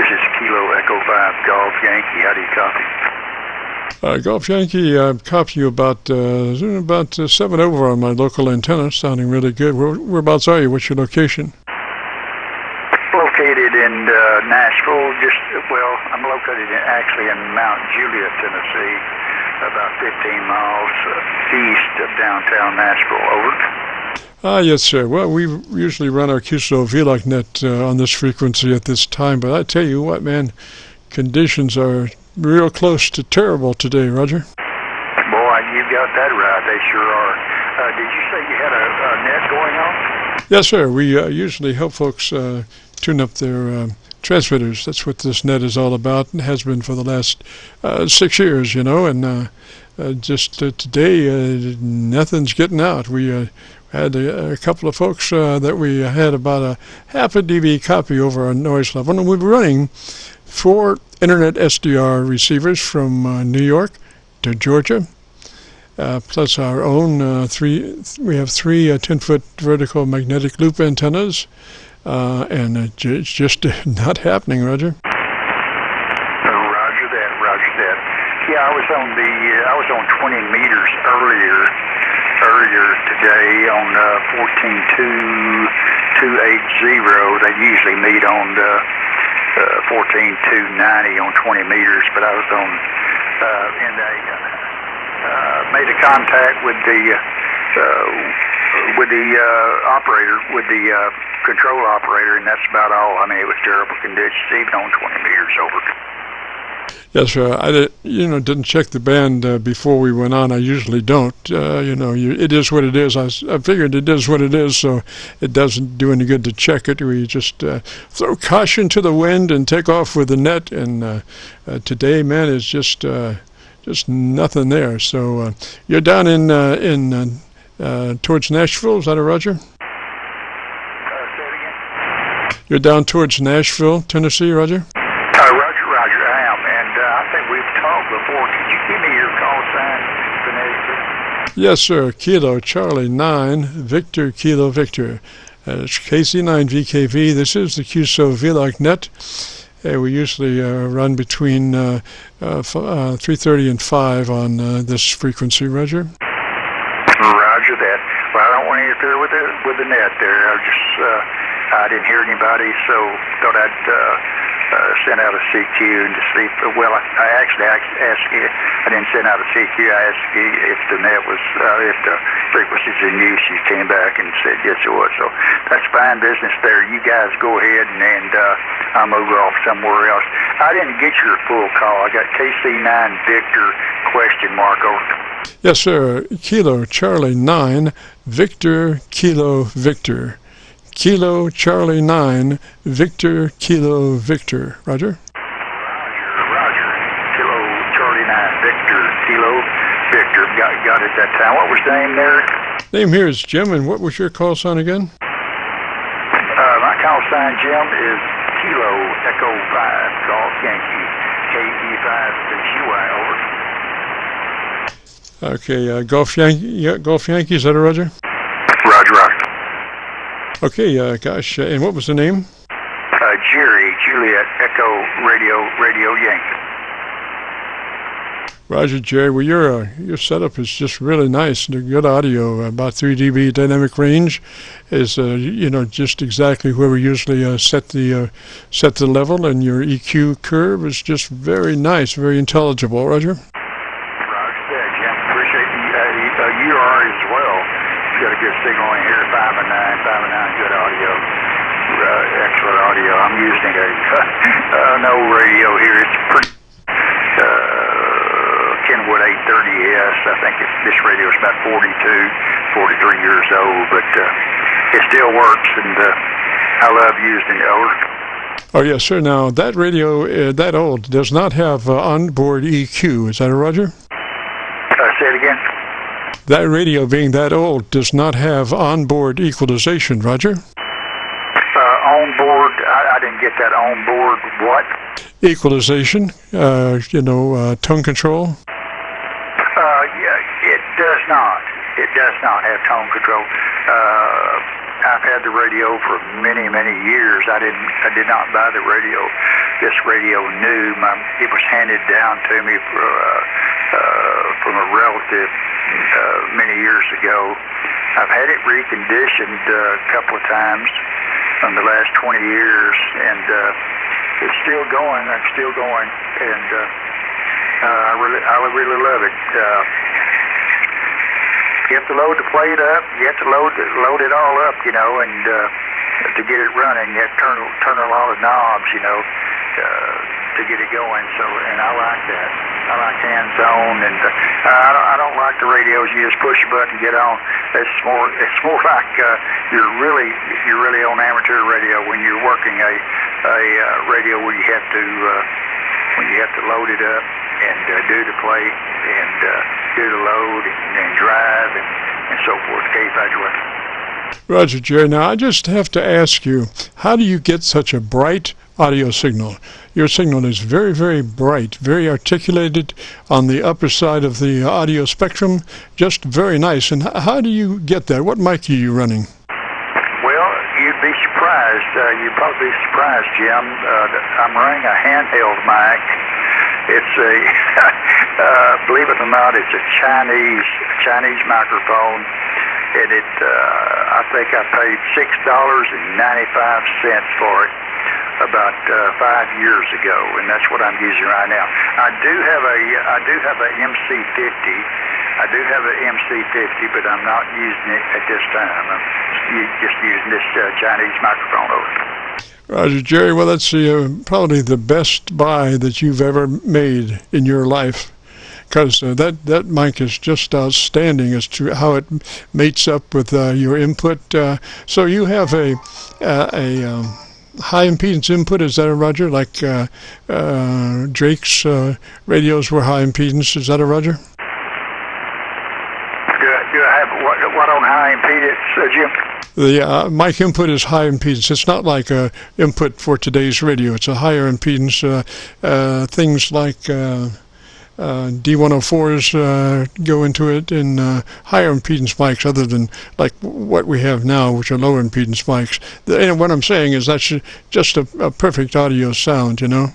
This is Kilo Echo 5 Golf Yankee. How do you copy? Golf Yankee, I copy you about 7 over on my local antenna, sounding really good. Whereabouts are you? What's your location? Located in Nashville. I'm located actually in Mount Juliet, Tennessee, about 15 miles east of downtown Nashville. Over. Yes, sir. Well, we usually run our Qso-Vlog net on this frequency at this time, but I tell you what, man, conditions are real close to terrible today, Roger. Boy, you got that right. They sure are. Did you say you had a net going on? Yes, sir. We usually help folks tune up their transmitters. That's what this net is all about, and has been for the last 6 years, you know, and just today, nothing's getting out. We had a couple of folks that we had about a half a dB copy over our noise level, and we're running 4 internet SDR receivers from New York to Georgia, plus our own we have 3 10-foot vertical magnetic loop antennas, and it's just not happening, Roger. Roger that. Yeah, I was on 20 meters earlier today on 14.280. They usually meet on 14.290 on 20 meters, but I was on made a contact with the operator, with the control operator, and that's about all. I mean, it was terrible conditions, even on 20 meters over. Yes, sir. I didn't check the band before we went on. I usually don't. It is what it is. I figured it is what it is, so it doesn't do any good to check it. We just throw caution to the wind and take off with the net. And today, man, is just nothing there. So you're down in towards Nashville. Is that a Roger? Say it again. You're down towards Nashville, Tennessee, Roger? Roger, I am. And I think we've talked before. Could you give me your call sign phonetically? Yes, sir. Kilo Charlie 9 Victor Kilo Victor. It's KC9VKV. This is the Qso-Vlog net. We usually run between 3:30 and 5 on this frequency, Roger. Roger that. Well, I don't want to interfere with the net there. I didn't hear anybody, so thought I'd send out a CQ and to see. Well, I actually asked you. I didn't send out a CQ. I asked you if the net was, if the frequencies in use. You came back and said yes, it was. So that's fine business there. You guys go ahead and I'll move off somewhere else. I didn't get your full call. I got KC9 Victor ? Over. Yes, sir. Kilo Charlie 9 Victor Kilo Victor. Kilo Charlie 9 Victor Kilo Victor. Roger? Roger. Kilo Charlie 9 Victor Kilo Victor. Got it that time. What was the name there? Name here is Jim, and what was your call sign again? My call sign, Jim, is Kilo Echo 5 Golf Yankee KE5GY. Over. Okay, Golf Yankee, is that a Roger? Roger. Okay, gosh, and what was the name? Jerry, Juliet, Echo, Radio Yankee. Roger, Jerry. Well, your setup is just really nice. Good audio, about 3 dB dynamic range, is just exactly where we usually set the level, and your EQ curve is just very nice, very intelligible. Roger. You are as well. You got a good signal in here, 5 and 9, good audio, excellent audio. I'm using an old radio here. It's pretty Kenwood 830S. I think this radio is about 43 years old, but it still works, and I love using it. Over. Oh yes, sir. Now that radio, that old, does not have onboard EQ. Is that a Roger? Say it again. That radio, being that old, does not have onboard equalization, Roger? Onboard, I didn't get that. Onboard what? Equalization, tone control? Yeah, it does not. It does not have tone control. I've had the radio for many years. I did not buy the radio this radio new. It was handed down to me from a relative many years ago. I've had it reconditioned a couple of times in the last 20 years, and it's still going. I'm still going, and I really love it. You have to load the plate up. You have to load it all up, you know, and to get it running, you have to turn a lot of knobs, you know, to get it going. So, and I like that. I like hands-on, and I don't like the radios you just push a button and get on. It's more like you're really on amateur radio when you're working a radio where you have to load it up and do the plate and do the load and drive and so forth. K5GY. Roger, Jerry. Now, I just have to ask you, how do you get such a bright audio signal? Your signal is very, very bright, very articulated on the upper side of the audio spectrum, just very nice. And how do you get that? What mic are you running? Well, you'd be surprised. You'd probably be surprised, Jim. I'm running a handheld mic. It's a, believe it or not, it's a Chinese microphone. And I think I paid $6.95 for it about 5 years ago, and that's what I'm using right now. I do have a MC50. I do have an MC50, but I'm not using it at this time. I'm just using this Chinese microphone over it. Roger, Jerry. Well, that's probably the best buy that you've ever made in your life, because that mic is just outstanding as to how it mates up with your input. So you have a high impedance input, is that a Roger? Like Drake's radios were high impedance, is that a Roger? Do I have what on high impedance, Jim? The mic input is high impedance. It's not like a input for today's radio. It's a higher impedance. Things like D104s go into it, and higher impedance mics other than like what we have now, which are lower impedance mics. And what I'm saying is that's just a perfect audio sound, you know?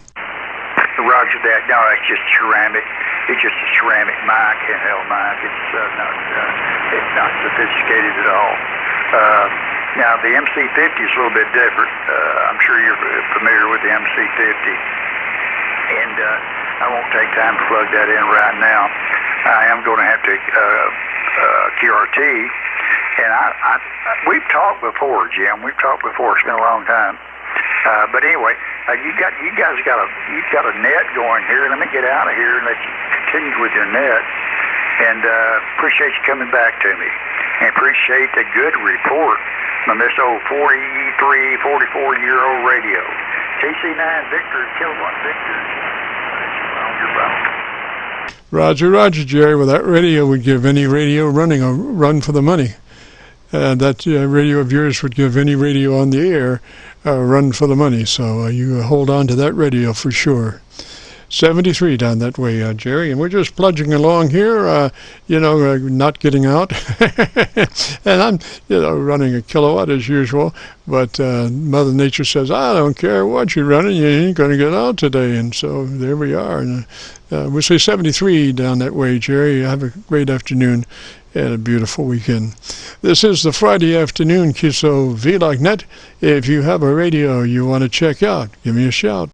Roger that. No, it's just ceramic. It's just a ceramic mic, handheld mic. It's not sophisticated at all. Now, the MC50 is a little bit different. I'm sure you're familiar with the MC50. And I won't take time to plug that in right now. I am going to have to QRT. And we've talked before, Jim. We've talked before. It's been a long time. But anyway, you guys got a net going here. Let me get out of here and let you continue with your net. And appreciate you coming back to me. And appreciate the good report on this old 44-year-old radio. KC9 Victor, kilowatt Victor. On your phone. Roger, Jerry. Well, that radio would give any radio running a run for the money. That radio of yours would give any radio on the air a run for the money. So you hold on to that radio for sure. 73 down that way, Jerry, and we're just plunging along here, not getting out. And I'm, running a kilowatt as usual, but Mother Nature says, I don't care what you're running, you ain't going to get out today. And so there we are. And we'll say 73 down that way, Jerry. Have a great afternoon and a beautiful weekend. This is the Friday afternoon Qso-Vlog net. If you have a radio you want to check out, give me a shout.